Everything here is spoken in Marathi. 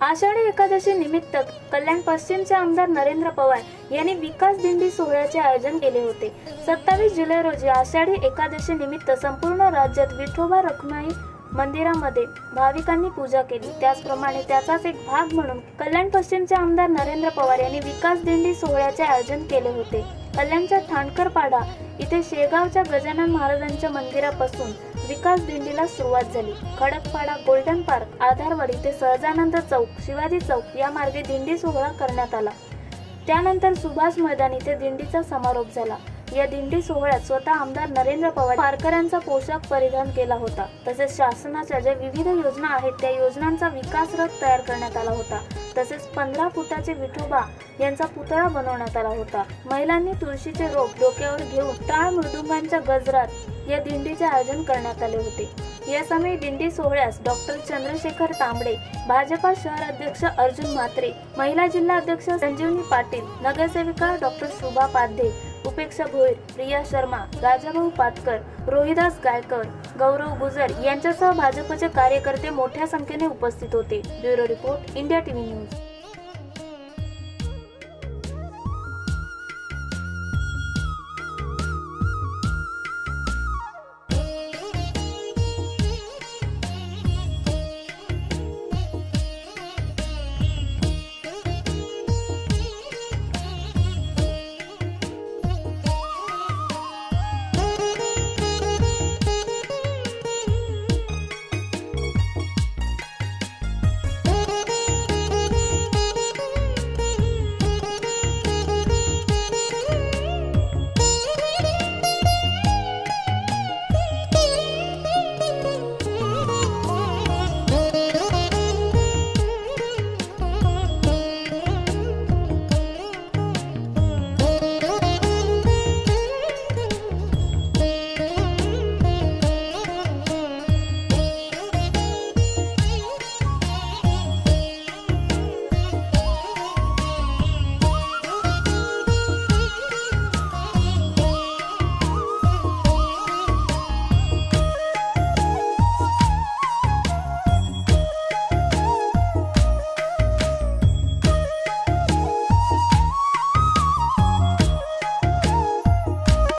आषाढी एकादशी निमित्त कल्याण पश्चिमचे आमदार नरेंद्र पवार यांनी विकास दिंडी सोहळ्याचे आयोजन केले होते। 27 जुलै रोजी आषाढी एकादशी निमित्त संपूर्ण राज्यात विठोबा रखुमाई मंदिरामध्ये भाविकांनी पूजा केली। त्याचप्रमाणे त्याचाच एक भाग म्हणून कल्याण पश्चिमचे आमदार नरेंद्र पवार यांनी विकास दिंडी सोहळ्याचे आयोजन केले होते। कल्याणच्या ठाणकरपाडा इथे शेगावच्या गजानन महाराजांच्या मंदिरापासून विकास दिंडीला सुरुवात झाली। खडकपाडा, गोल्डन पार्क, आधारवाडी ते सहजानंद चौक, शिवाजी चौक या मार्गे दिंडी सोहळा करण्यात आला। त्यानंतर सुभाष मैदान इथे दिंडीचा समारोप झाला। या दिंडी सोहळ्यात स्वतः आमदार नरेंद्र पवार वारकऱ्यांचा पोशाख परिधान केला होता। तसेच शासनाच्या ज्या विविध योजना आहेत त्या योजनांचा विकास रथ तयार करण्यात आला होता। तसेच 15 फुटाचे विठोबा यांचा पुतळा बनवण्यात आला होता। महिलांनी तुळशीचे रोप डोक्यावर घेऊन टाळ मृदुंगांच्या गजरात या दिंडीचे आयोजन करण्यात आले होते। या समय दिंडी सोहळ्यास डॉक्टर चंद्रशेखर तांबडे, भाजपा शहर अध्यक्ष अर्जुन म्हात्रे, महिला जिल्हा अध्यक्ष संजीवनी पाटील, नगरसेविका डॉक्टर शुभा पाध्ये, उपेक्षा भोईर, प्रिया शर्मा, राजाभाऊ पातकर, रोहिदास गायकर, गौरव गुजर यांच्यासह भाजपचे कार्यकर्ते मोठ्या संख्येने उपस्थित होते। Bureau report, India TV news.